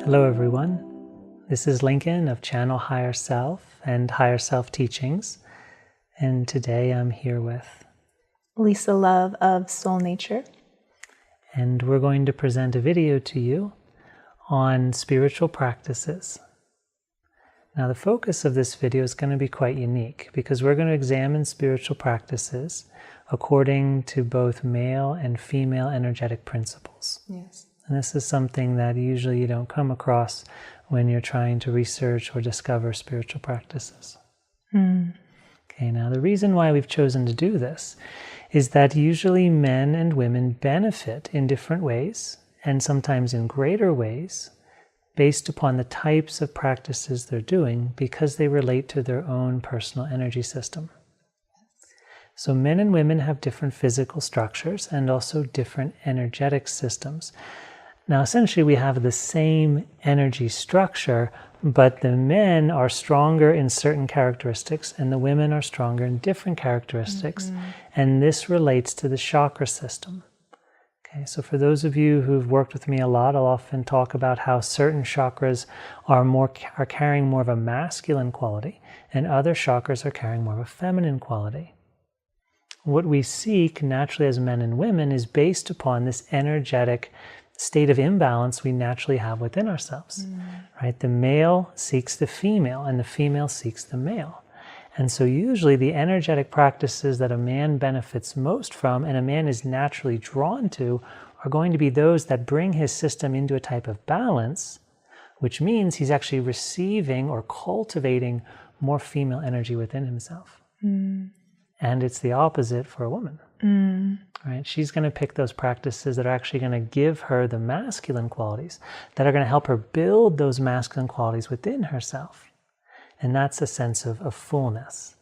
Hello everyone, this is Lincoln of Channel Higher Self and Higher Self Teachings, and today I'm here with Lisa Love of Soul Nature. And we're going to present a video to you on spiritual practices. Now the focus of this video is going to be quite unique because we're going to examine spiritual practices according to both male and female energetic principles. Yes. And this is something that usually you don't come across when you're trying to research or discover spiritual practices. Okay, now the reason why we've chosen to do this is that usually men and women benefit in different ways, and sometimes in greater ways, based upon the types of practices they're doing because they relate to their own personal energy system. So men and women have different physical structures and also different energetic systems. Now essentially we have the same energy structure, but the men are stronger in certain characteristics and the women are stronger in different characteristics. And this relates to the chakra system. Okay, so for those of you who've worked with me a lot, I'll often talk about how certain chakras are carrying more of a masculine quality and other chakras are carrying more of a feminine quality. What we seek naturally as men and women is based upon this energetic state of imbalance we naturally have within ourselves, right? The male seeks the female and the female seeks the male. And so usually the energetic practices that a man benefits most from and a man is naturally drawn to are going to be those that bring his system into a type of balance, which means he's actually receiving or cultivating more female energy within himself. And it's the opposite for a woman. Right? She's going to pick those practices that are actually going to give her the masculine qualities, that are going to help her build those masculine qualities within herself. And that's a sense of fullness.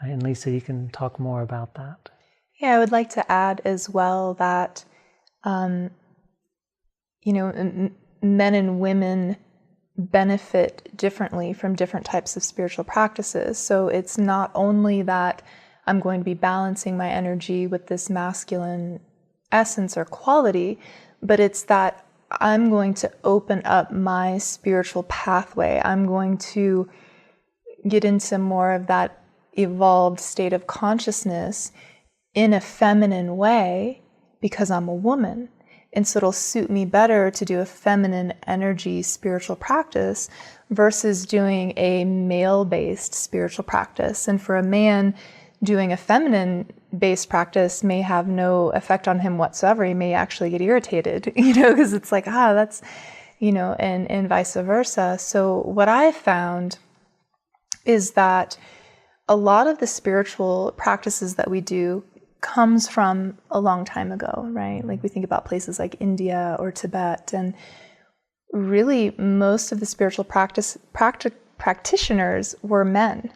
Right? And Lisa, you can talk more about that. Yeah, I would like to add as well that, men and women benefit differently from different types of spiritual practices. So it's not only that I'm going to be balancing my energy with this masculine essence or quality, but it's that I'm going to open up my spiritual pathway. I'm going to get into more of that evolved state of consciousness in a feminine way because I'm a woman. And so it'll suit me better to do a feminine energy spiritual practice versus doing a male-based spiritual practice. And for a man, doing a feminine-based practice may have no effect on him whatsoever. He may actually get irritated, because it's like, that's, and vice versa. So what I found is that a lot of the spiritual practices that we do comes from a long time ago, right? Like we think about places like India or Tibet, and really most of the spiritual practitioners were men.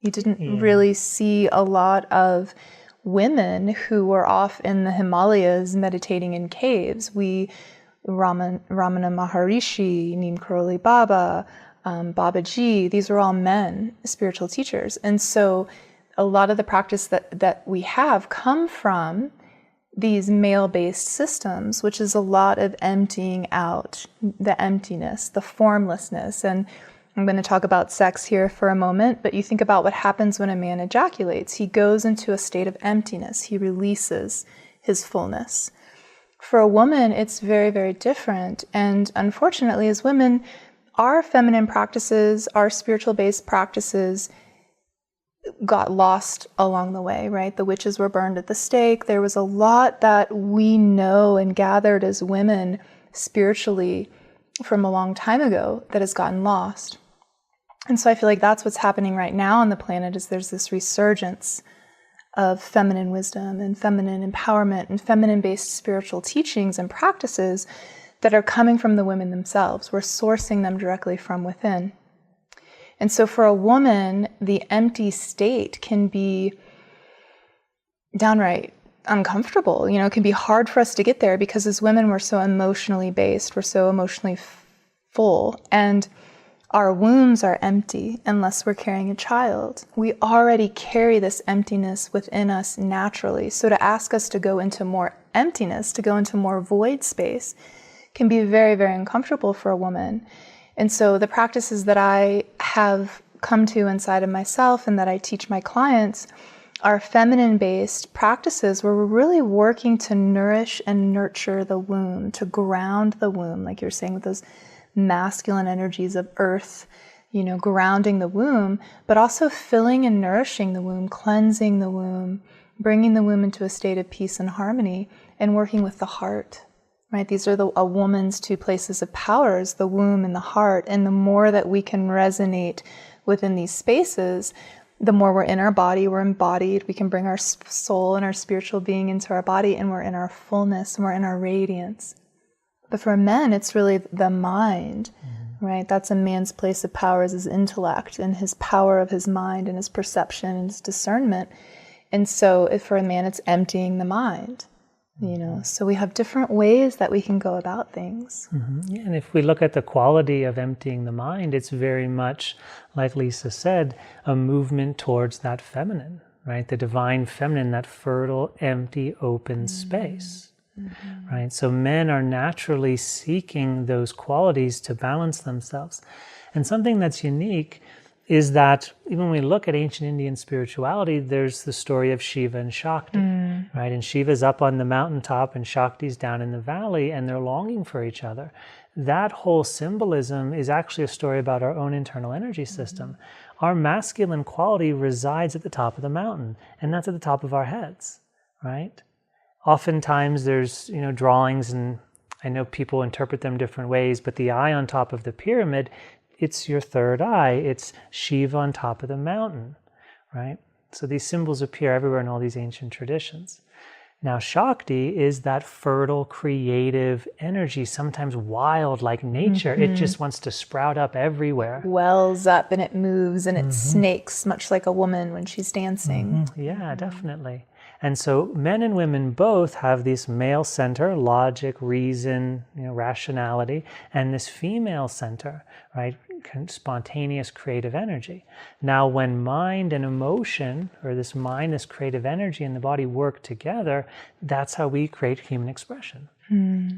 You didn't really see a lot of women who were off in the Himalayas meditating in caves. Ramana Maharishi, Neem Karoli Baba, Babaji, these are all men, spiritual teachers. And so a lot of the practice that we have come from these male-based systems, which is a lot of emptying out the emptiness, the formlessness. And I'm going to talk about sex here for a moment, but you think about what happens when a man ejaculates. He goes into a state of emptiness. He releases his fullness. For a woman, it's very, very different. And unfortunately, as women, our feminine practices, our spiritual-based practices got lost along the way, right? The witches were burned at the stake. There was a lot that we know and gathered as women spiritually from a long time ago that has gotten lost. And so I feel like that's what's happening right now on the planet is there's this resurgence of feminine wisdom and feminine empowerment and feminine-based spiritual teachings and practices that are coming from the women themselves. We're sourcing them directly from within. And so for a woman, the empty state can be downright uncomfortable. It can be hard for us to get there because as women, we're so emotionally based, we're so emotionally full, and our wombs are empty unless we're carrying a child. We already carry this emptiness within us naturally. So to ask us to go into more emptiness, to go into more void space, can be very, very uncomfortable for a woman. And so the practices that I have come to inside of myself and that I teach my clients are feminine-based practices where we're really working to nourish and nurture the womb, to ground the womb, like you're saying with those masculine energies of earth, grounding the womb, but also filling and nourishing the womb, cleansing the womb, bringing the womb into a state of peace and harmony, and working with the heart, right? These are a woman's two places of power, is the womb and the heart. And the more that we can resonate within these spaces, the more we're in our body, we're embodied, we can bring our soul and our spiritual being into our body, and we're in our fullness, and we're in our radiance. But for men, it's really the mind, right? That's a man's place of power, is his intellect and his power of his mind and his perception and his discernment. And so for a man, it's emptying the mind, So we have different ways that we can go about things. Yeah, and if we look at the quality of emptying the mind, it's very much, like Lisa said, a movement towards that feminine, right? The divine feminine, that fertile, empty, open space. Right? So men are naturally seeking those qualities to balance themselves. And something that's unique is that even when we look at ancient Indian spirituality, there's the story of Shiva and Shakti, right? And Shiva's up on the mountaintop and Shakti's down in the valley, and they're longing for each other. That whole symbolism is actually a story about our own internal energy system. Our masculine quality resides at the top of the mountain, and that's at the top of our heads, right? Oftentimes there's, drawings, and I know people interpret them different ways, but the eye on top of the pyramid, it's your third eye. It's Shiva on top of the mountain, right? So these symbols appear everywhere in all these ancient traditions. Now, Shakti is that fertile, creative energy, sometimes wild like nature. It just wants to sprout up everywhere. Wells up and it moves and it snakes, much like a woman when she's dancing. Yeah, definitely. And so men and women both have this male center, logic, reason, rationality, and this female center, right, spontaneous creative energy. Now, when mind and emotion, or this mind, this creative energy in the body work together, that's how we create human expression,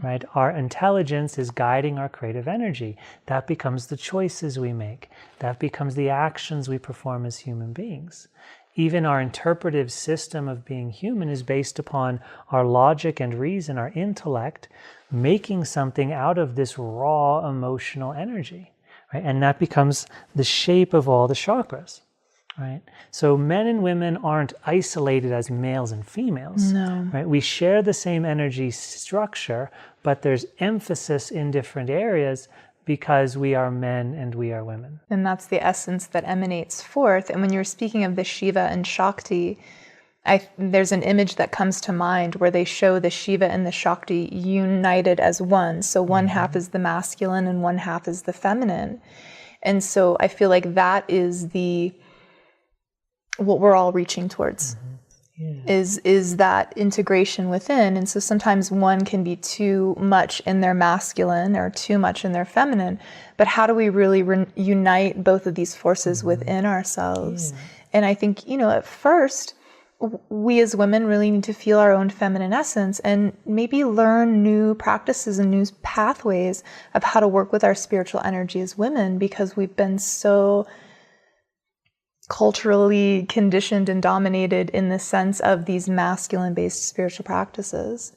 right? Our intelligence is guiding our creative energy. That becomes the choices we make. That becomes the actions we perform as human beings. Even our interpretive system of being human is based upon our logic and reason, our intellect, making something out of this raw emotional energy, right? And that becomes the shape of all the chakras, right? So men and women aren't isolated as males and females, right? We share the same energy structure, but there's emphasis in different areas because we are men and we are women. And that's the essence that emanates forth. And when you're speaking of the Shiva and Shakti, there's an image that comes to mind where they show the Shiva and the Shakti united as one. So one half is the masculine and one half is the feminine. And so I feel like that is what we're all reaching towards. Is that integration within. And so sometimes one can be too much in their masculine or too much in their feminine, but how do we really unite both of these forces within ourselves? And I think, at first, we as women really need to feel our own feminine essence and maybe learn new practices and new pathways of how to work with our spiritual energy as women, because we've been so culturally conditioned and dominated in the sense of these masculine-based spiritual practices.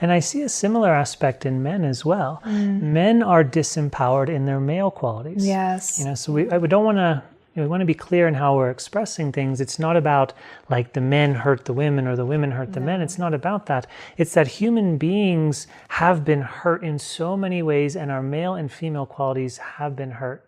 And I see a similar aspect in men as well. Men are disempowered in their male qualities. Yes. So we don't want to. We want to be clear in how we're expressing things. It's not about like the men hurt the women or the women hurt the men. It's not about that. It's that human beings have been hurt in so many ways, and our male and female qualities have been hurt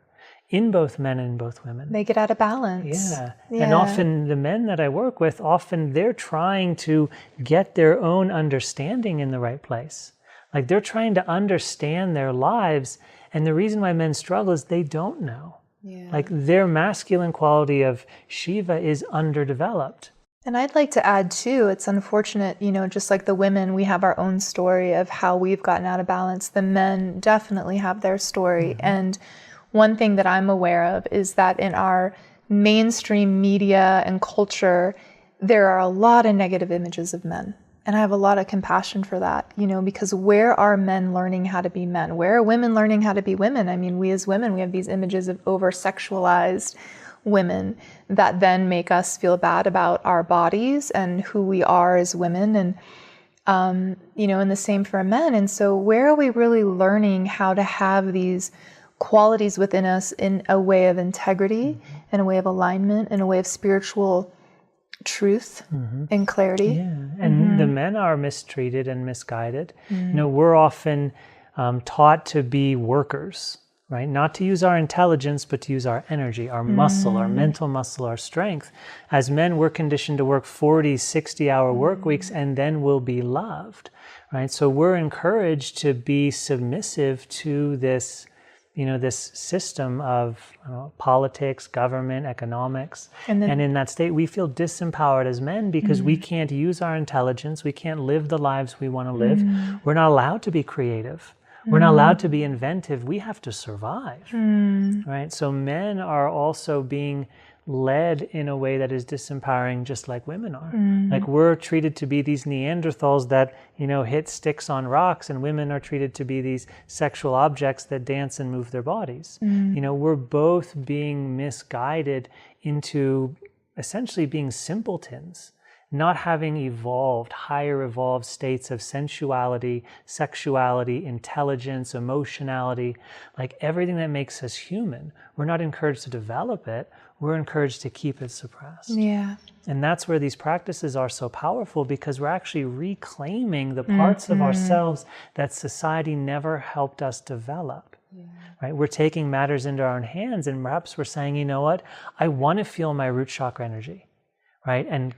in both men and both women. They get out of balance. Yeah. And often the men that I work with, often they're trying to get their own understanding in the right place. Like they're trying to understand their lives, and the reason why men struggle is they don't know. Like their masculine quality of Shiva is underdeveloped. And I'd like to add too, it's unfortunate, just like the women, we have our own story of how we've gotten out of balance. The men definitely have their story. And one thing that I'm aware of is that in our mainstream media and culture, there are a lot of negative images of men. And I have a lot of compassion for that, because where are men learning how to be men? Where are women learning how to be women? I mean, we as women, we have these images of over-sexualized women that then make us feel bad about our bodies and who we are as women. And, and the same for men. And so where are we really learning how to have these qualities within us in a way of integrity, in a way of alignment, in a way of spiritual truth and clarity? Yeah, and the men are mistreated and misguided. We're often taught to be workers, right? Not to use our intelligence, but to use our energy, our muscle, our mental muscle, our strength. As men, we're conditioned to work 40, 60-hour work weeks, and then we'll be loved, right? So we're encouraged to be submissive to this this system of politics, government, economics. And in that state, we feel disempowered as men because we can't use our intelligence. We can't live the lives we want to live. We're not allowed to be creative. We're not allowed to be inventive. We have to survive, right? So men are also being led in a way that is disempowering, just like women are. Like we're treated to be these Neanderthals that, hit sticks on rocks, and women are treated to be these sexual objects that dance and move their bodies. We're both being misguided into essentially being simpletons, not having evolved, higher evolved states of sensuality, sexuality, intelligence, emotionality, like everything that makes us human. We're not encouraged to develop it. We're encouraged to keep it suppressed. Yeah. And that's where these practices are so powerful, because we're actually reclaiming the parts of ourselves that society never helped us develop. Right? We're taking matters into our own hands, and perhaps we're saying, you know what? I want to feel my root chakra energy. Right? And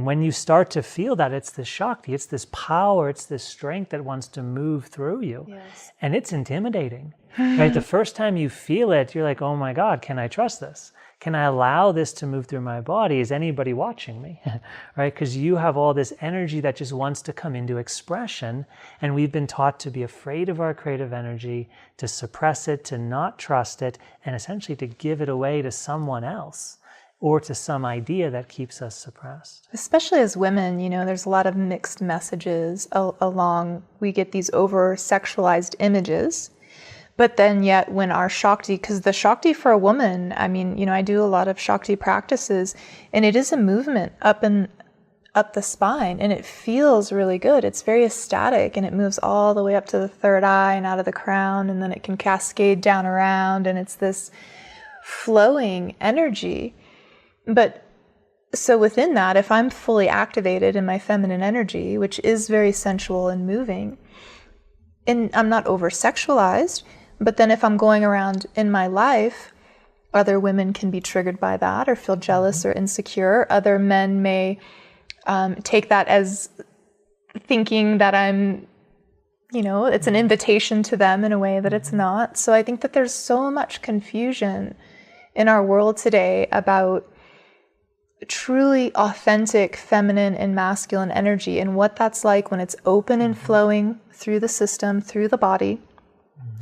when you start to feel that, it's this Shakti, it's this power, it's this strength that wants to move through you. Yes. And it's intimidating. Right? The first time you feel it, you're like, oh my God, can I trust this? Can I allow this to move through my body? Is anybody watching me? Right? Because you have all this energy that just wants to come into expression. And we've been taught to be afraid of our creative energy, to suppress it, to not trust it, and essentially to give it away to someone else, or to some idea that keeps us suppressed. Especially as women, there's a lot of mixed messages along. We get these over-sexualized images, but then yet when our Shakti, because the Shakti for a woman, I do a lot of Shakti practices, and it is a movement up the spine, and it feels really good. It's very ecstatic, and it moves all the way up to the third eye and out of the crown, and then it can cascade down around, and it's this flowing energy. But so within that, if I'm fully activated in my feminine energy, which is very sensual and moving, and I'm not over-sexualized, but then if I'm going around in my life, other women can be triggered by that or feel jealous or insecure. Other men may take that as thinking that I'm, it's an invitation to them in a way that it's not. So I think that there's so much confusion in our world today about truly authentic feminine and masculine energy and what that's like when it's open and flowing through the system, through the body,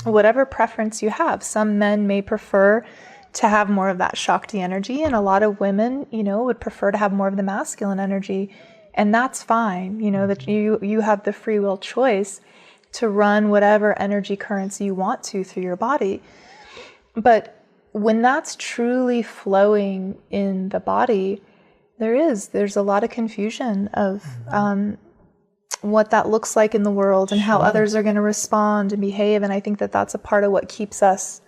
whatever preference you have. Some men may prefer to have more of that Shakti energy, and a lot of women, would prefer to have more of the masculine energy, and that's fine. That you have the free will choice to run whatever energy currents you want to through your body. But when that's truly flowing in the body, there's a lot of confusion of what that looks like in the world and how others are going to respond and behave. And I think that that's a part of what keeps us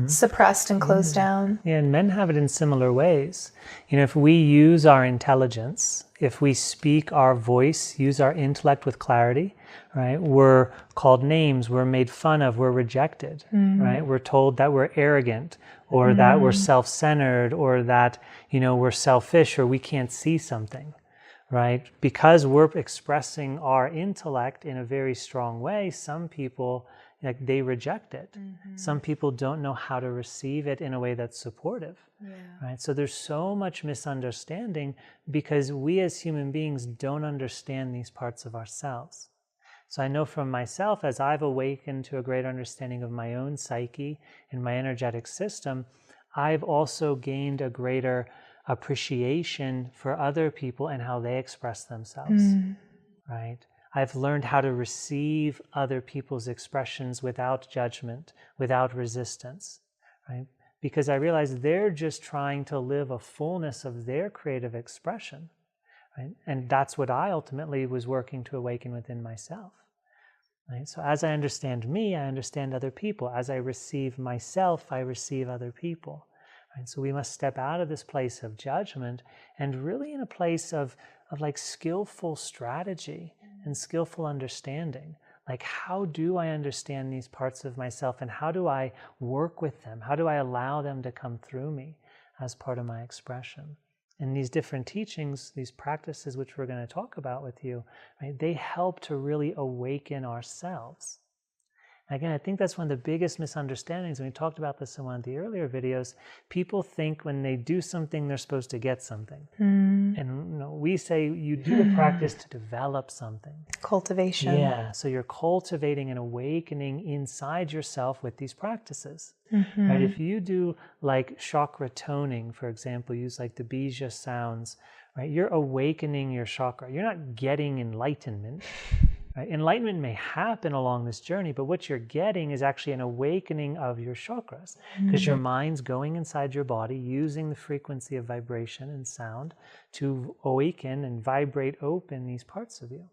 suppressed and closed down. Yeah, and men have it in similar ways. If we use our intelligence, if we speak our voice, use our intellect with clarity, right? We're called names, we're made fun of, we're rejected, right? We're told that we're arrogant, or that we're self-centered, or that, we're selfish, or we can't see something, right? Because we're expressing our intellect in a very strong way, some people, they reject it. Some people don't know how to receive it in a way that's supportive, right? So there's so much misunderstanding because we as human beings don't understand these parts of ourselves. So I know from myself, as I've awakened to a greater understanding of my own psyche and my energetic system, I've also gained a greater appreciation for other people and how they express themselves. right? I've learned how to receive other people's expressions without judgment, without resistance, right? Because I realize they're just trying to live a fullness of their creative expression, right? And that's what I ultimately was working to awaken within myself, right? So as I understand me, I understand other people. As I receive myself, I receive other people. Right? So we must step out of this place of judgment and really in a place of like skillful strategy and skillful understanding. Like, how do I understand these parts of myself and how do I work with them? How do I allow them to come through me as part of my expression? And these different teachings, these practices which we're going to talk about with you, right, they help to really awaken ourselves. Again, I think that's one of the biggest misunderstandings. And we talked about this in one of the earlier videos. People think when they do something, they're supposed to get something. And we say you do the practice to develop something. Cultivation. Yeah, so you're cultivating an awakening inside yourself with these practices. Right? If you do like chakra toning, for example, use like the bija sounds, right? You're awakening your chakra. You're not getting enlightenment. Right? Enlightenment may happen along this journey, but what you're getting is actually an awakening of your chakras, because your mind's going inside your body using the frequency of vibration and sound to awaken and vibrate open these parts of you.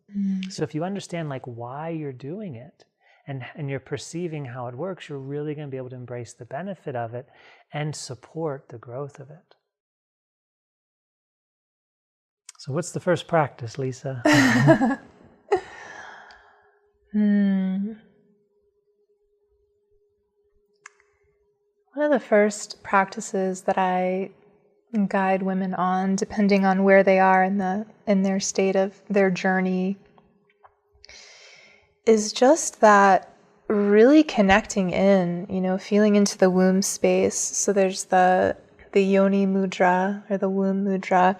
So if you understand like why you're doing it and you're perceiving how it works, you're really going to be able to embrace the benefit of it and support the growth of it. So what's the first practice, Lisa? One of the first practices that I guide women on, depending on where they are in their state of their journey, is just that really connecting in, feeling into the womb space. So there's the yoni mudra or the womb mudra,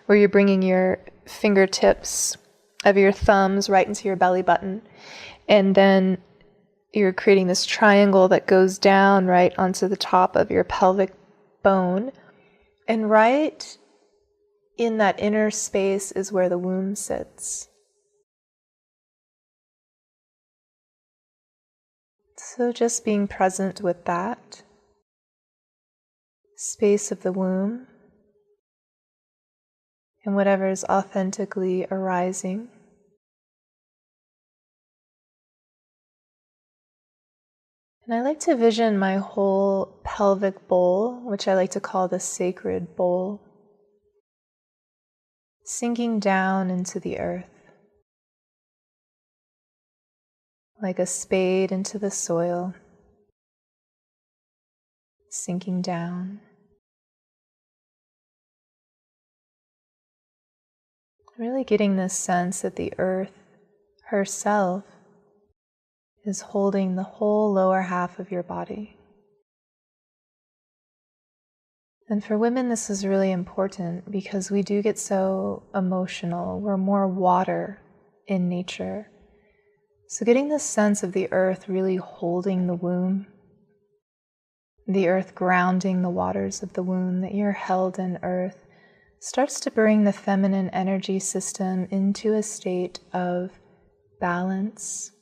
where you're bringing your fingertips of your thumbs right into your belly button. And then you're creating this triangle that goes down right onto the top of your pelvic bone. And right in that inner space is where the womb sits. So just being present with that space of the womb and whatever is authentically arising. And I like to vision my whole pelvic bowl, which I like to call the sacred bowl, sinking down into the earth, like a spade into the soil, sinking down. Really getting this sense that the earth herself is holding the whole lower half of your body. And for women, this is really important because we do get so emotional. We're more water in nature. So getting this sense of the earth really holding the womb, the earth grounding the waters of the womb, that you're held in earth, starts to bring the feminine energy system into a state of balance,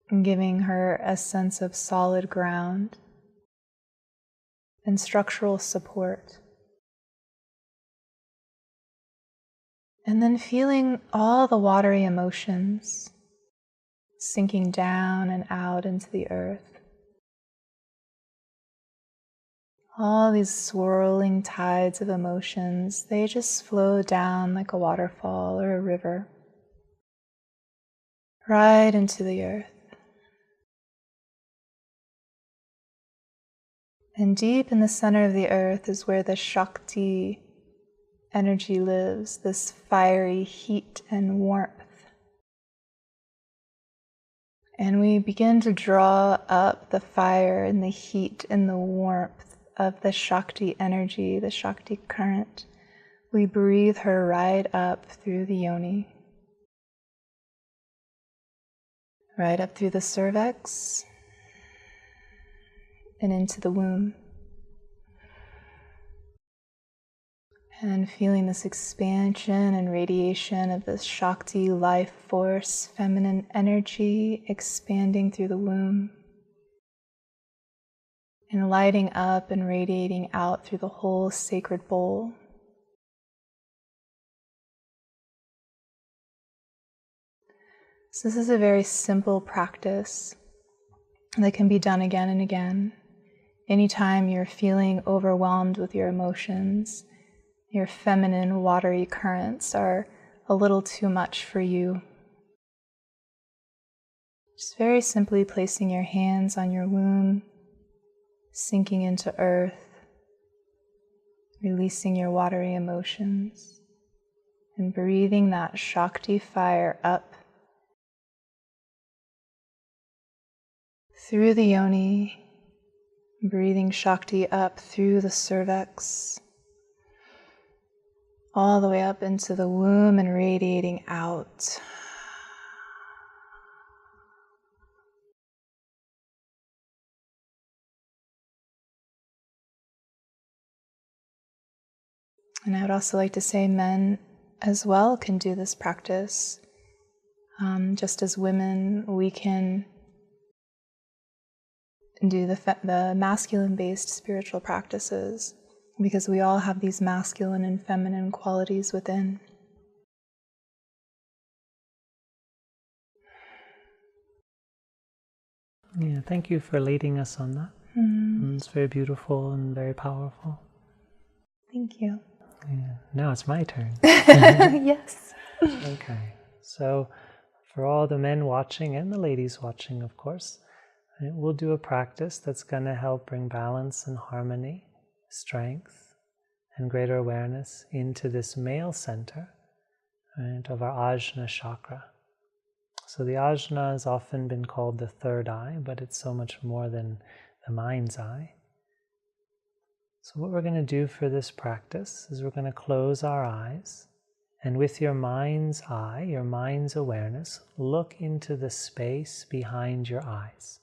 and giving her a sense of solid ground and structural support. And then feeling all the watery emotions sinking down and out into the earth. All these swirling tides of emotions, they just flow down like a waterfall or a river, right into the earth. And deep in the center of the earth is where the Shakti energy lives, this fiery heat and warmth. And we begin to draw up the fire and the heat and the warmth of the Shakti energy, the Shakti current. We breathe her right up through the yoni, right up through the cervix and into the womb. And feeling this expansion and radiation of this Shakti life force, feminine energy expanding through the womb and lighting up and radiating out through the whole sacred bowl. So this is a very simple practice that can be done again and again. Anytime you're feeling overwhelmed with your emotions, your feminine watery currents are a little too much for you. Just very simply placing your hands on your womb, sinking into earth, releasing your watery emotions, and breathing that Shakti fire up through the yoni, breathing Shakti up through the cervix, all the way up into the womb and radiating out. And I would also like to say men as well can do this practice. Just as women, we can do the masculine-based spiritual practices, because we all have these masculine and feminine qualities within. Yeah, thank you for leading us on that. It's very beautiful and very powerful. Thank you. Yeah. Now it's my turn. Yes. Okay. So for all the men watching and the ladies watching, of course, we'll do a practice that's going to help bring balance and harmony, strength, and greater awareness into this male center, right, of our Ajna chakra. So the Ajna has often been called the third eye, but it's so much more than the mind's eye. So what we're going to do for this practice is we're going to close our eyes, and with your mind's eye, your mind's awareness, look into the space behind your eyes.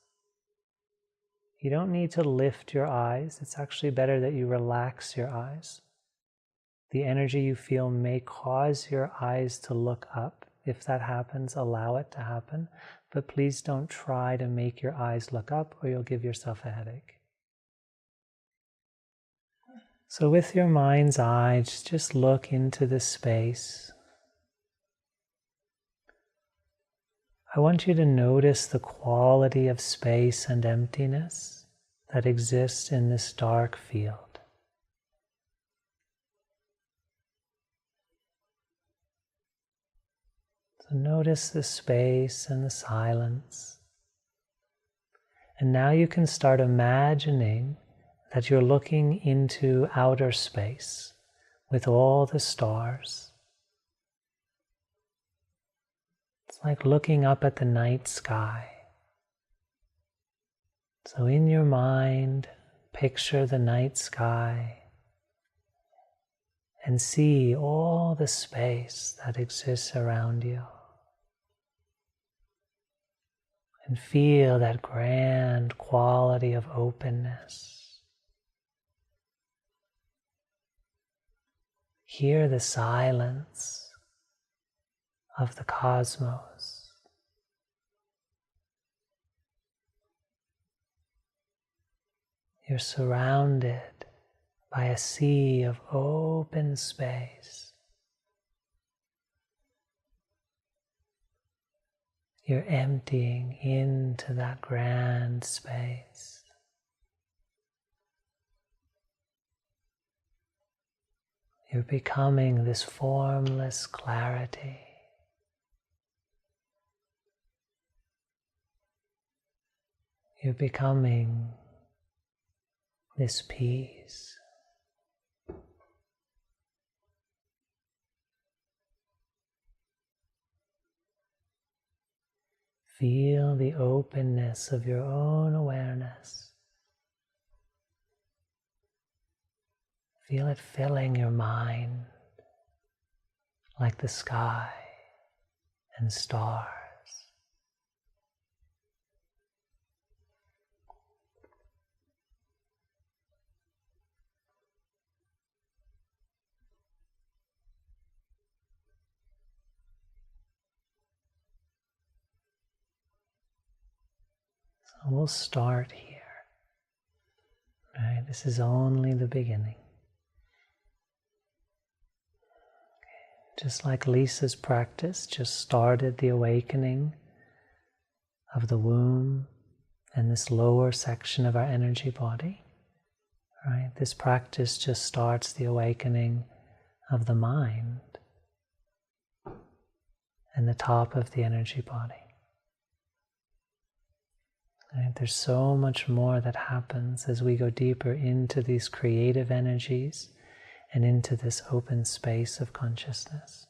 You don't need to lift your eyes. It's actually better that you relax your eyes. The energy you feel may cause your eyes to look up. If that happens, allow it to happen. But please don't try to make your eyes look up, or you'll give yourself a headache. So with your mind's eye, just look into this space. I want you to notice the quality of space and emptiness that exists in this dark field. So notice the space and the silence. And now you can start imagining that you're looking into outer space with all the stars. It's like looking up at the night sky. So in your mind, picture the night sky and see all the space that exists around you. And feel that grand quality of openness. Hear the silence of the cosmos. You're surrounded by a sea of open space. You're emptying into that grand space. You're becoming this formless clarity. You're becoming this peace. Feel the openness of your own awareness. Feel it filling your mind like the sky and stars. So we'll start here. Right? This is only the beginning. Just like Lisa's practice just started the awakening of the womb and this lower section of our energy body, right? This practice just starts the awakening of the mind and the top of the energy body. Right? There's so much more that happens as we go deeper into these creative energies and into this open space of consciousness.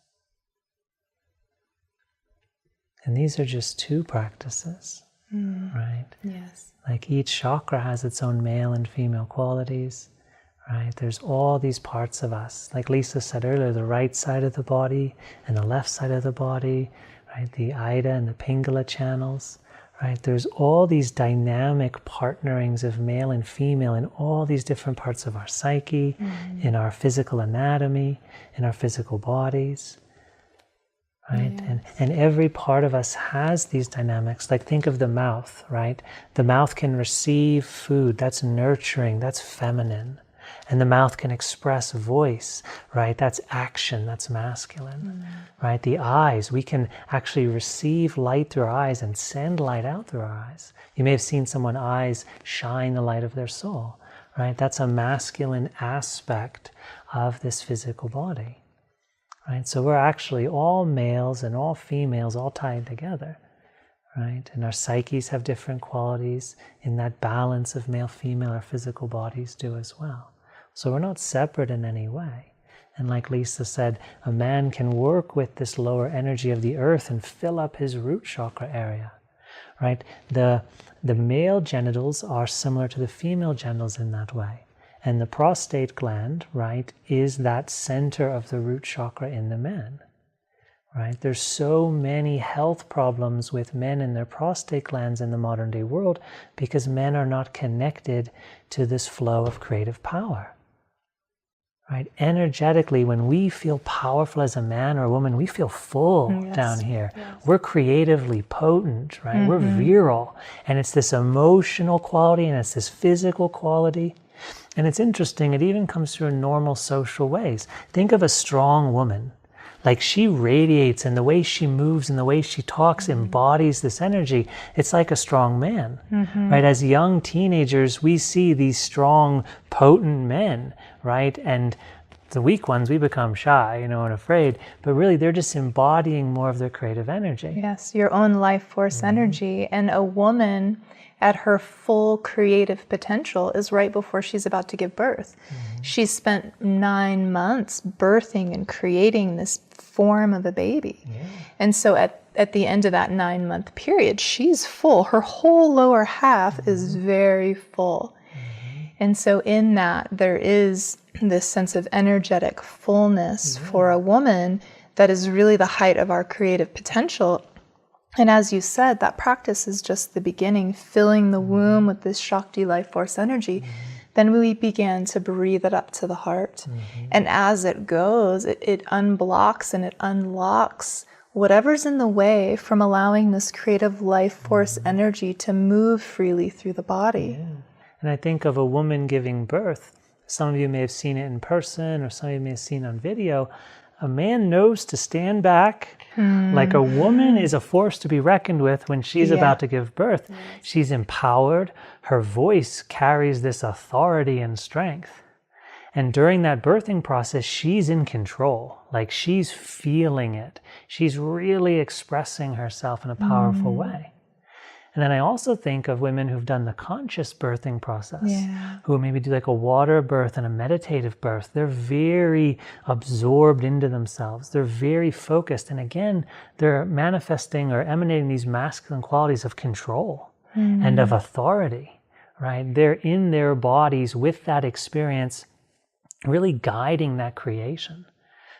And these are just two practices, right? Yes. Like each chakra has its own male and female qualities, right? There's all these parts of us. Like Lisa said earlier, the right side of the body and the left side of the body, right? The Ida and the Pingala channels, right? There's all these dynamic partnerings of male and female in all these different parts of our psyche, in our physical anatomy, in our physical bodies, right? Yes. And every part of us has these dynamics. Like think of the mouth, right? The mouth can receive food, that's nurturing, that's feminine. And the mouth can express voice, right? That's action, that's masculine, right? The eyes, we can actually receive light through our eyes and send light out through our eyes. You may have seen someone's eyes shine the light of their soul, right? That's a masculine aspect of this physical body, right? So we're actually all males and all females all tied together, right? And our psyches have different qualities. In that balance of male-female, our physical bodies do as well. So we're not separate in any way. And like Lisa said, a man can work with this lower energy of the earth and fill up his root chakra area, right? The male genitals are similar to the female genitals in that way. And the prostate gland, right, is that center of the root chakra in the man, right? There's so many health problems with men and their prostate glands in the modern day world because men are not connected to this flow of creative power. Right? Energetically, when we feel powerful as a man or a woman, we feel full down here. Yes. We're creatively potent, right? We're virile. And it's this emotional quality and it's this physical quality. And it's interesting, it even comes through in normal social ways. Think of a strong woman. Like she radiates, and the way she moves and the way she talks embodies this energy. It's like a strong man, right? As young teenagers, we see these strong, potent men, right? And the weak ones, we become shy, and afraid. But really, they're just embodying more of their creative energy. Yes, your own life force energy. And a woman at her full creative potential is right before she's about to give birth. She spent 9 months birthing and creating this form of a baby. And so at the end of that 9-month period, she's full. Her whole lower half is very full. And so in that, there is this sense of energetic fullness for a woman that is really the height of our creative potential. And as you said, that practice is just the beginning, filling the womb with this Shakti life force energy. Then we began to breathe it up to the heart. And as it goes, it unblocks and it unlocks whatever's in the way from allowing this creative life force energy to move freely through the body. And I think of a woman giving birth. Some of you may have seen it in person, or some of you may have seen it on video. A man knows to stand back. Like a woman is a force to be reckoned with when she's about to give birth. She's empowered. Her voice carries this authority and strength. And during that birthing process, she's in control. Like she's feeling it. She's really expressing herself in a powerful way. And then I also think of women who've done the conscious birthing process, who maybe do like a water birth and a meditative birth. They're very absorbed into themselves. They're very focused. And again, they're manifesting or emanating these masculine qualities of control and of authority, right? They're in their bodies with that experience, really guiding that creation.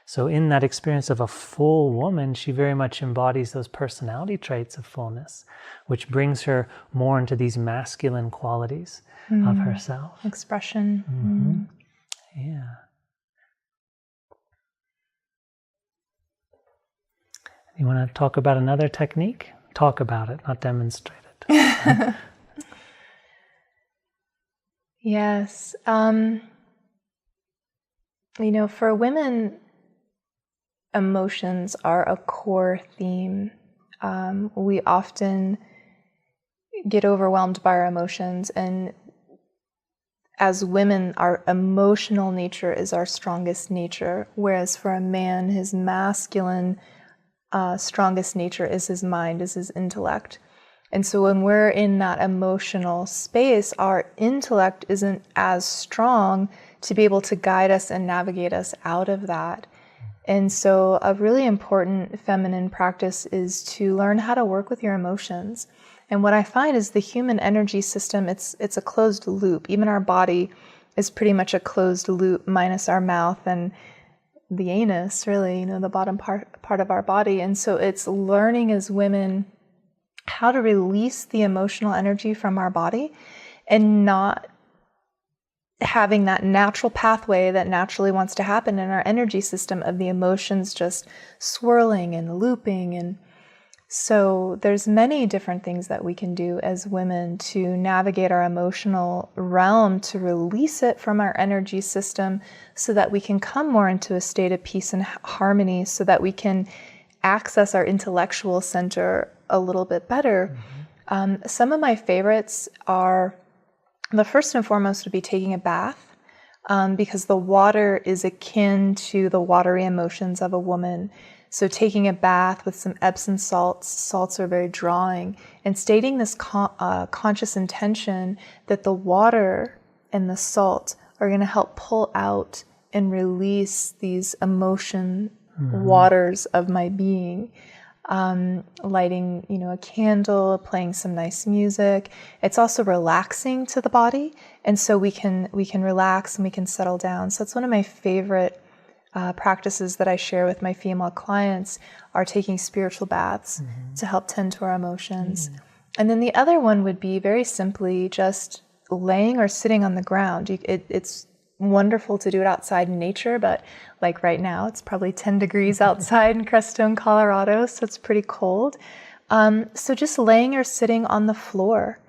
So in that experience of a full woman, she very much embodies those personality traits of fullness, which brings her more into these masculine qualities of herself. Expression. Yeah. You want to talk about another technique? Talk about it, not demonstrate it. Yes. For women, emotions are a core theme. We often get overwhelmed by our emotions, and as women, our emotional nature is our strongest nature, whereas for a man, his masculine strongest nature is his mind, is his intellect. And so when we're in that emotional space, our intellect isn't as strong to be able to guide us and navigate us out of that. And so a really important feminine practice is to learn how to work with your emotions. And what I find is the human energy system, it's a closed loop. Even our body is pretty much a closed loop, minus our mouth and the anus, really, the bottom part of our body. And so it's learning as women how to release the emotional energy from our body and not having that natural pathway that naturally wants to happen in our energy system of the emotions just swirling and looping. And so there's many different things that we can do as women to navigate our emotional realm, to release it from our energy system so that we can come more into a state of peace and harmony, so that we can access our intellectual center a little bit better. Mm-hmm. Some of my favorites are, the first and foremost would be taking a bath, because the water is akin to the watery emotions of a woman. So taking a bath with some Epsom salts, salts are very drawing, and stating this conscious intention that the water and the salt are going to help pull out and release these emotion waters of my being. Lighting, a candle, playing some nice music. It's also relaxing to the body, and so we can relax and we can settle down. So it's one of my favorite practices that I share with my female clients, are taking spiritual baths to help tend to our emotions. And then the other one would be very simply just laying or sitting on the ground. It's wonderful to do it outside in nature, but like right now, it's probably 10 degrees outside in Crestone, Colorado, so it's pretty cold. So just laying or sitting on the floor.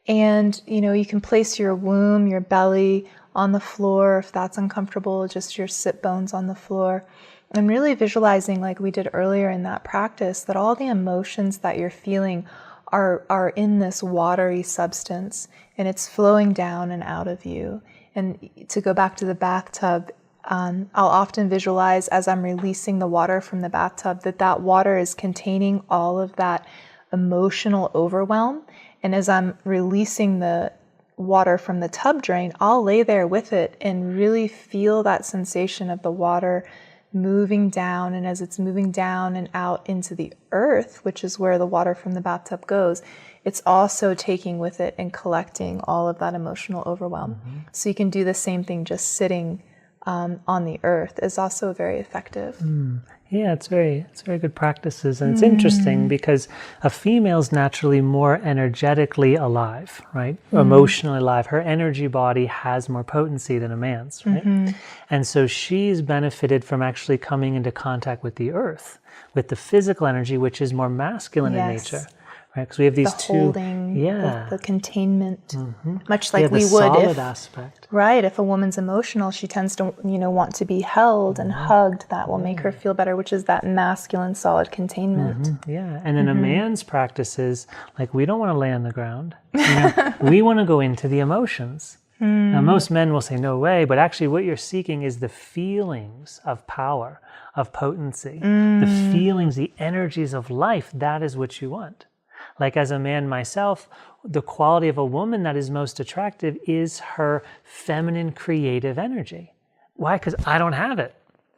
And, you can place your womb, your belly on the floor if that's uncomfortable, just your sit bones on the floor. And really visualizing, like we did earlier in that practice, that all the emotions that you're feeling are in this watery substance, and it's flowing down and out of you. And to go back to the bathtub, I'll often visualize as I'm releasing the water from the bathtub that water is containing all of that emotional overwhelm. And as I'm releasing the water from the tub drain, I'll lay there with it and really feel that sensation of the water moving down. And as it's moving down and out into the earth, which is where the water from the bathtub goes, it's also taking with it and collecting all of that emotional overwhelm. So you can do the same thing just sitting on the earth is also very effective. Yeah, it's very good practices. And it's interesting because a female's naturally more energetically alive, right? Emotionally alive. Her energy body has more potency than a man's, right? And so she's benefited from actually coming into contact with the earth, with the physical energy, which is more masculine in nature. Right, because we have these the holding, the containment, much like we would if a woman's emotional, she tends to want to be held and hugged. That will make her feel better, which is that masculine solid containment. And in a man's practices, like we don't want to lay on the ground. We want to go into the emotions. Now, most men will say, no way, but actually what you're seeking is the feelings of power, of potency, the feelings, the energies of life. That is what you want. Like as a man myself, the quality of a woman that is most attractive is her feminine creative energy. Why? Because I don't have it.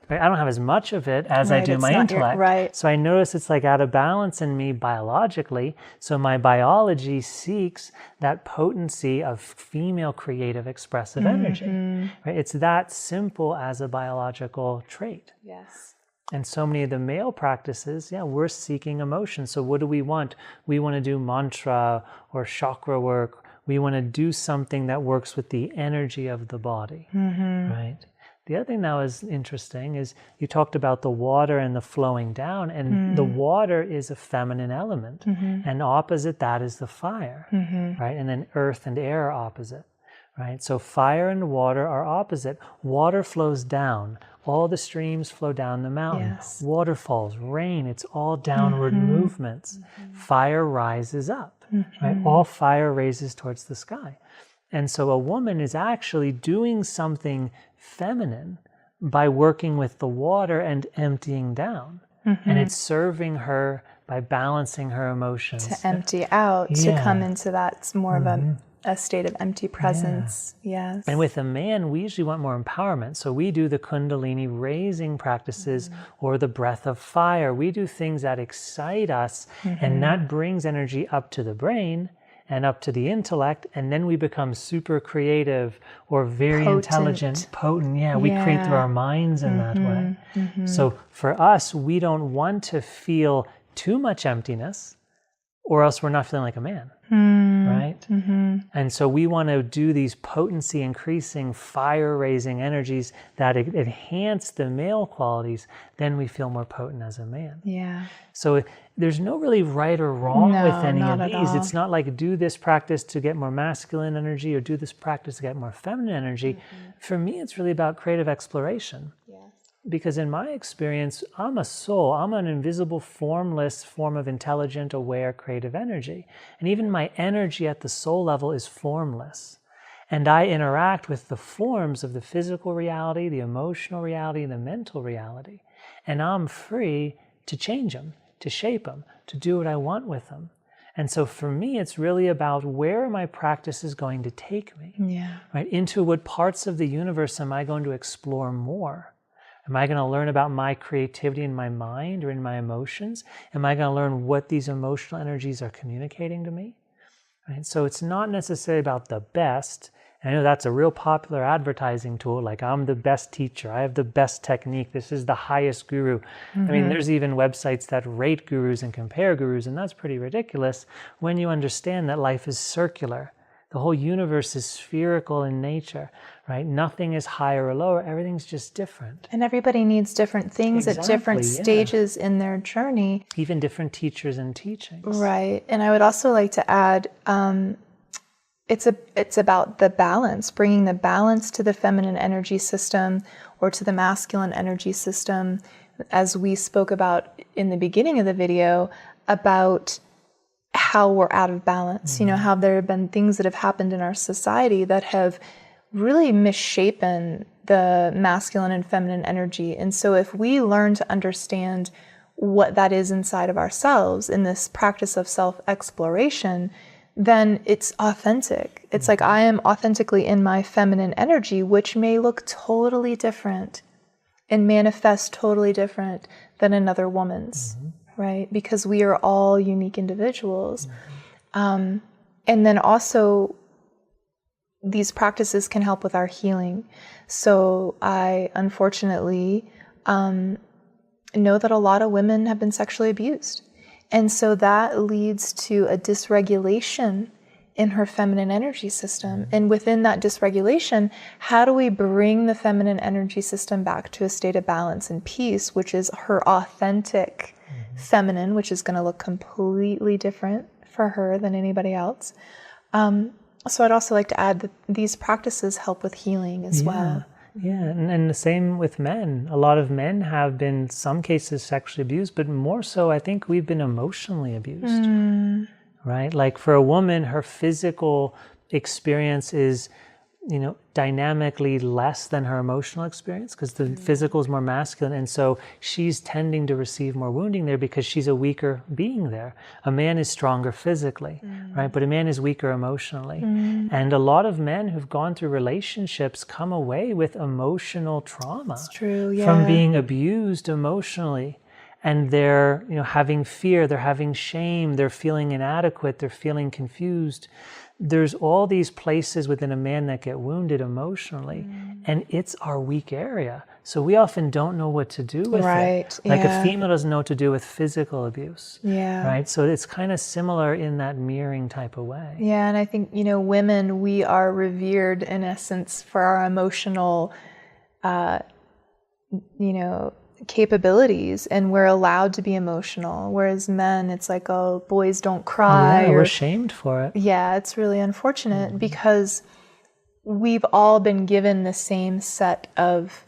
Right? I don't have as much of it as I do my intellect. So I notice it's like out of balance in me biologically. So my biology seeks that potency of female creative expressive energy. Right? It's that simple as a biological trait. Yes. And so many of the male practices, we're seeking emotion. So what do we want? We want to do mantra or chakra work. We want to do something that works with the energy of the body, right? The other thing that was interesting is you talked about the water and the flowing down, and the water is a feminine element, and opposite that is the fire, right? And then earth and air are opposite, right? So fire and water are opposite. Water flows down. All the streams flow down the mountain. Yes. Waterfalls, rain, it's all downward movements. Fire rises up, right? All fire raises towards the sky. And so a woman is actually doing something feminine by working with the water and emptying down. And it's serving her by balancing her emotions. To empty out, to come into that, it's more of a state of empty presence. Yes. And with a man, we usually want more empowerment. So we do the Kundalini raising practices or the breath of fire. We do things that excite us, and that brings energy up to the brain and up to the intellect, and then we become super creative or very intelligent, potent. We create through our minds in that way. So for us, we don't want to feel too much emptiness, or else we're not feeling like a man, right? And so we want to do these potency increasing, fire raising energies that enhance the male qualities. Then we feel more potent as a man. Yeah. So there's no really right or wrong with any of these. All. It's not like do this practice to get more masculine energy or do this practice to get more feminine energy. For me, it's really about creative exploration. Because in my experience, I'm a soul. I'm an invisible, formless form of intelligent, aware, creative energy. And even my energy at the soul level is formless. And I interact with the forms of the physical reality, the emotional reality, and the mental reality. And I'm free to change them, to shape them, to do what I want with them. And so for me, it's really about where are my practices going to take me? Right? Into what parts of the universe am I going to explore more? Am I going to learn about my creativity in my mind or in my emotions? Am I going to learn what these emotional energies are communicating to me? Right? So it's not necessarily about the best. And I know that's a real popular advertising tool, like I'm the best teacher, I have the best technique, this is the highest guru. I mean, there's even websites that rate gurus and compare gurus, and that's pretty ridiculous when you understand that life is circular. The whole universe is spherical in nature, right? Nothing is higher or lower. Everything's just different. And everybody needs different things at different stages in their journey. Even different teachers and teachings. Right. And I would also like to add, it's about the balance, bringing the balance to the feminine energy system or to the masculine energy system, as we spoke about in the beginning of the video, about how we're out of balance, how there have been things that have happened in our society that have really misshapen the masculine and feminine energy. And so if we learn to understand what that is inside of ourselves in this practice of self-exploration, then it's authentic. It's like I am authentically in my feminine energy, which may look totally different and manifest totally different than another woman's. Right? Because we are all unique individuals. And then also, these practices can help with our healing. So I, unfortunately, know that a lot of women have been sexually abused. And so that leads to a dysregulation in her feminine energy system. And within that dysregulation, how do we bring the feminine energy system back to a state of balance and peace, which is her authentic feminine, which is going to look completely different for her than anybody else. So I'd also like to add that these practices help with healing as well. Yeah, and the same with men. A lot of men have been, some cases, sexually abused, but more so, I think we've been emotionally abused, right? Like for a woman, her physical experience is, dynamically less than her emotional experience because the physical is more masculine. And so she's tending to receive more wounding there because she's a weaker being there. A man is stronger physically, right? But a man is weaker emotionally. And a lot of men who've gone through relationships come away with emotional trauma from being abused emotionally. And they're, having fear, they're having shame, they're feeling inadequate, they're feeling confused. There's all these places within a man that get wounded emotionally, and it's our weak area. So we often don't know what to do with it. Like a female doesn't know what to do with physical abuse, right? So it's kind of similar in that mirroring type of way. Yeah, and I think, women, we are revered in essence for our emotional, capabilities, and we're allowed to be emotional, whereas men, it's like, oh, boys don't cry. We're shamed for it. Yeah, it's really unfortunate because we've all been given the same set of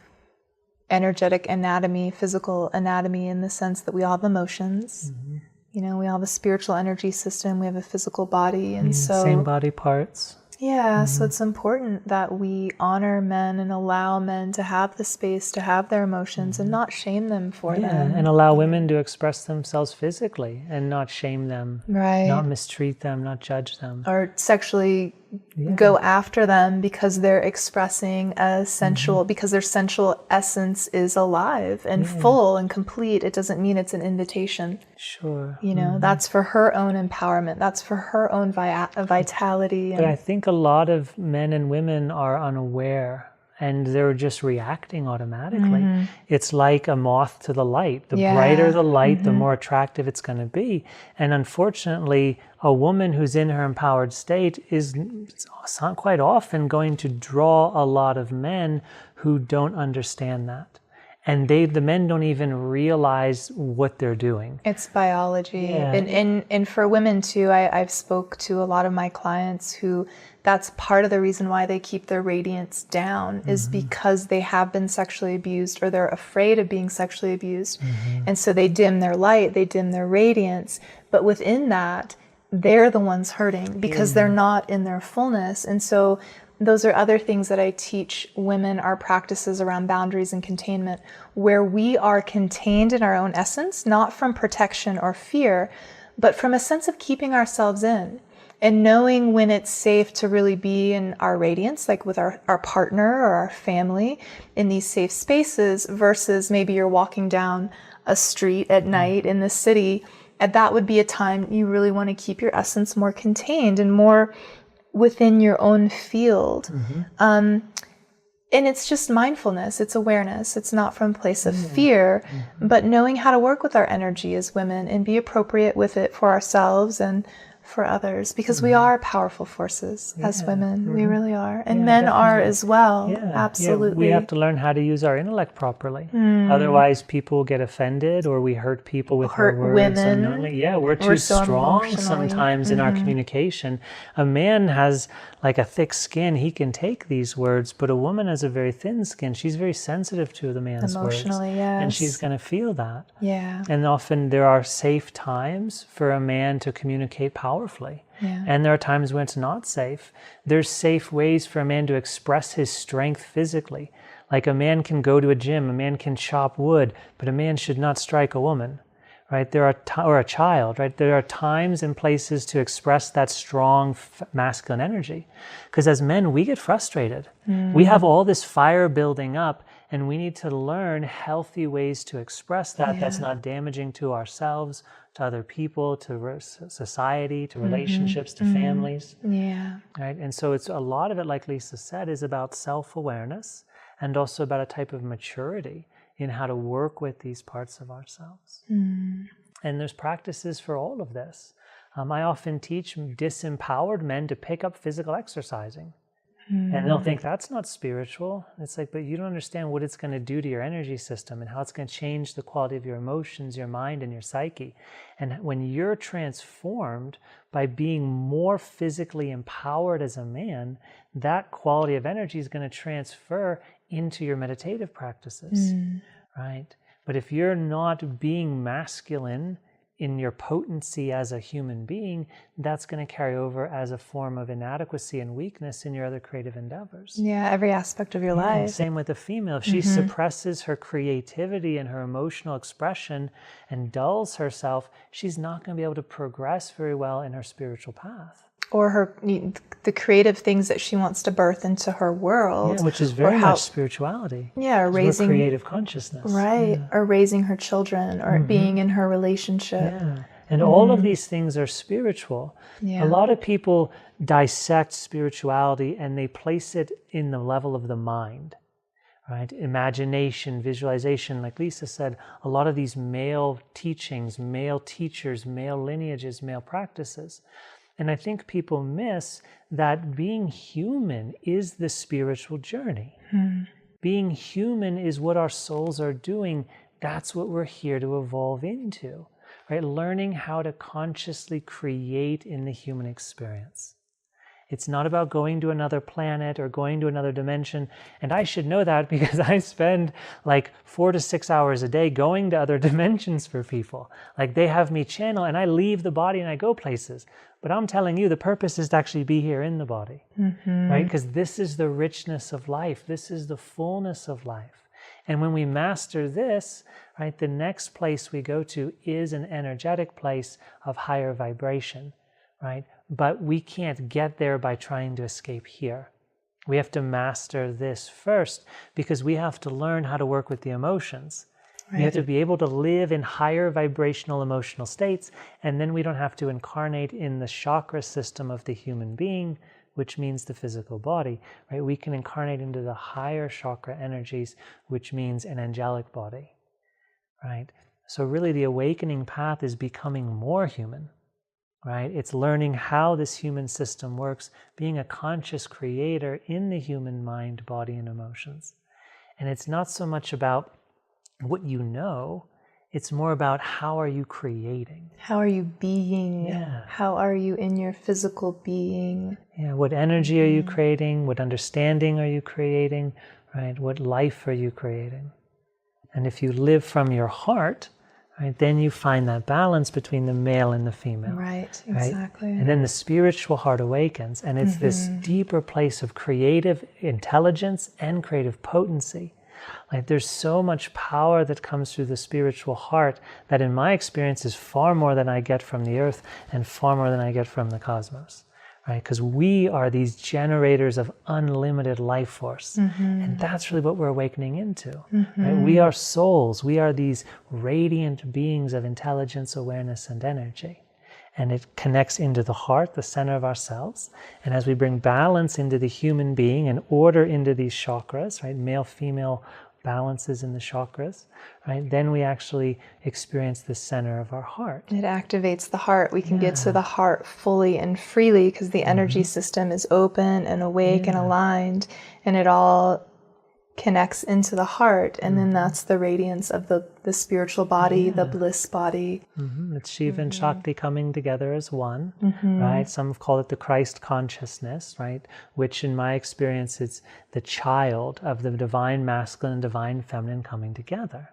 energetic anatomy, physical anatomy, in the sense that we all have emotions. Mm-hmm. You know, we all have a spiritual energy system, we have a physical body, and so same body parts. Yeah, so it's important that we honor men and allow men to have the space to have their emotions and not shame them for them. And allow women to express themselves physically and not shame them, Right. not mistreat them, not judge them. Or sexually go after them because they're expressing a sensual, because their sensual essence is alive and full and complete. It doesn't mean it's an invitation. Sure. You know, that's for her own empowerment. That's for her own vitality. But I think a lot of men and women are unaware and they're just reacting automatically. It's like a moth to the light. The brighter the light, the more attractive it's going to be. And unfortunately, a woman who's in her empowered state is quite often going to draw a lot of men who don't understand that. And the men don't even realize what they're doing. It's biology. And for women too, I've spoke to a lot of my clients who that's part of the reason why they keep their radiance down is because they have been sexually abused or they're afraid of being sexually abused. And so they dim their light, they dim their radiance. But within that, they're the ones hurting because they're not in their fullness. And so those are other things that I teach women, our practices around boundaries and containment, where we are contained in our own essence, not from protection or fear, but from a sense of keeping ourselves in and knowing when it's safe to really be in our radiance, like with our partner or our family in these safe spaces versus maybe you're walking down a street at night in the city. And that would be a time you really want to keep your essence more contained and more within your own field. And it's just mindfulness, it's awareness. It's not from a place of fear, but knowing how to work with our energy as women and be appropriate with it for ourselves and for others, because we are powerful forces as women. We really are. And men are as well. Absolutely. We have to learn how to use our intellect properly. Otherwise, people get offended or we hurt people with our words. Women. Unknowingly. We're too strong sometimes in our communication. A man has like a thick skin. He can take these words, but a woman has a very thin skin. She's very sensitive to the man's words. And she's going to feel that. And often there are safe times for a man to communicate powerfully. And there are times when it's not safe. There's safe ways for a man to express his strength physically. Like a man can go to a gym, a man can chop wood, but a man should not strike a woman, right? Or a child, right? There are times and places to express that strong masculine energy. Because as men, we get frustrated. We have all this fire building up, and we need to learn healthy ways to express that that's not damaging to ourselves, to other people, to society, to relationships, to families. Right? And so it's a lot of it, like Lisa said, is about self-awareness and also about a type of maturity in how to work with these parts of ourselves. And there's practices for all of this. I often teach disempowered men to pick up physical exercising. And they'll think that's not spiritual. It's like, but you don't understand what it's going to do to your energy system and how it's going to change the quality of your emotions, your mind, and your psyche. And when you're transformed by being more physically empowered as a man, that quality of energy is going to transfer into your meditative practices, right? But if you're not being masculine in your potency as a human being, that's going to carry over as a form of inadequacy and weakness in your other creative endeavors. Every aspect of your life. Same with a female. If she suppresses her creativity and her emotional expression and dulls herself, she's not going to be able to progress very well in her spiritual path. Or the creative things that she wants to birth into her world. Which is very much spirituality. Or raising creative consciousness. Right. Or raising her children or being in her relationship. And all of these things are spiritual. A lot of people dissect spirituality and they place it in the level of the mind. Right? Imagination, visualization, like Lisa said, a lot of these male teachings, male teachers, male lineages, male practices. And I think people miss that being human is the spiritual journey. Being human is what our souls are doing. That's what we're here to evolve into, right? Learning how to consciously create in the human experience. It's not about going to another planet or going to another dimension. And I should know that because I spend like 4 to 6 hours a day going to other dimensions for people. Like they have me channel and I leave the body and I go places. But I'm telling you, the purpose is to actually be here in the body, right? Because this is the richness of life. This is the fullness of life. And when we master this, right, the next place we go to is an energetic place of higher vibration, right? But we can't get there by trying to escape here. We have to master this first because we have to learn how to work with the emotions. Right. We have to be able to live in higher vibrational emotional states, and then we don't have to incarnate in the chakra system of the human being, which means the physical body, right? We can incarnate into the higher chakra energies, which means an angelic body, right? So really the awakening path is becoming more human, right? It's learning how this human system works, being a conscious creator in the human mind, body, and emotions. And it's not so much about what you know, it's more about how are you creating? How are you being? Yeah. How are you in your physical being? Yeah, what energy are you creating? What understanding are you creating? Right? What life are you creating? And if you live from your heart, right, then you find that balance between the male and the female. Right, exactly. Right? And then the spiritual heart awakens, and it's this deeper place of creative intelligence and creative potency. Like there's so much power that comes through the spiritual heart that in my experience is far more than I get from the earth and far more than I get from the cosmos, right? Because we are these generators of unlimited life force. And that's really what we're awakening into. Right? We are souls. We are these radiant beings of intelligence, awareness, and energy. And it connects into the heart, the center of ourselves. And as we bring balance into the human being and order into these chakras, right, male, female balances in the chakras, right, then we actually experience the center of our heart. It activates the heart. We can get to the heart fully and freely because the energy system is open and awake and aligned, and it all connects into the heart, and then that's the radiance of the spiritual body, the bliss body. It's Shiva and Shakti coming together as one, right? Some call it the Christ consciousness, right? Which in my experience is the child of the divine masculine and divine feminine coming together,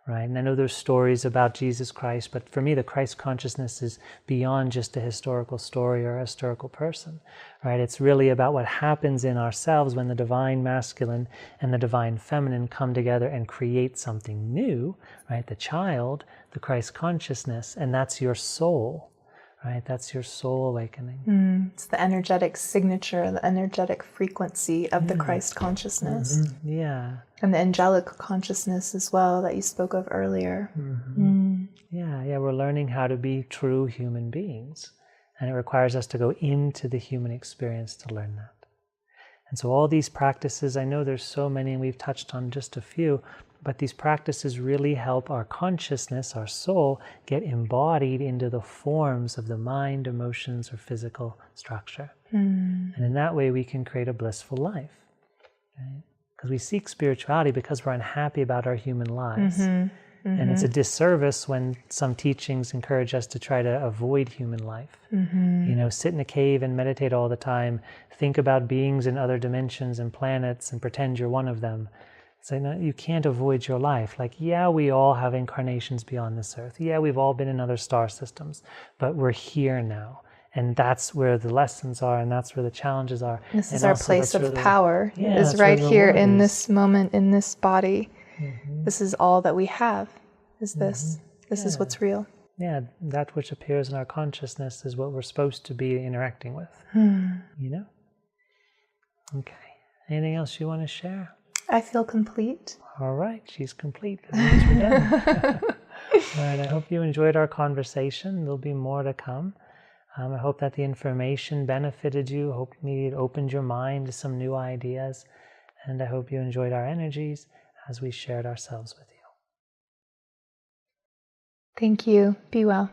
right? And I know there's stories about Jesus Christ, but for me the Christ consciousness is beyond just a historical story or a historical person, right? It's really about what happens in ourselves when the divine masculine and the divine feminine come together and create something new, right? The child, the Christ consciousness, and that's your soul, right? That's your soul awakening. It's the energetic signature, the energetic frequency of the Christ consciousness. Yeah. And the angelic consciousness as well that you spoke of earlier. Yeah, we're learning how to be true human beings. And it requires us to go into the human experience to learn that. And so all these practices, I know there's so many and we've touched on just a few, but these practices really help our consciousness, our soul, get embodied into the forms of the mind, emotions, or physical structure. And in that way we can create a blissful life. Right? Because we seek spirituality because we're unhappy about our human lives. And it's a disservice when some teachings encourage us to try to avoid human life. You know, sit in a cave and meditate all the time, think about beings in other dimensions and planets and pretend you're one of them. So no, you can't avoid your life. Like, yeah, we all have incarnations beyond this earth. Yeah, we've all been in other star systems, but we're here now. And that's where the lessons are, and that's where the challenges are. This is our place of power, is right here in this moment, in this body. This is all that we have, is this. This is what's real. Yeah, that which appears in our consciousness is what we're supposed to be interacting with, you know? Okay. Anything else you want to share? I feel complete. All right, she's complete. That means we're done. All right, I hope you enjoyed our conversation. There'll be more to come. I hope that the information benefited you. I hope maybe it opened your mind to some new ideas. And I hope you enjoyed our energies as we shared ourselves with you. Thank you. Be well.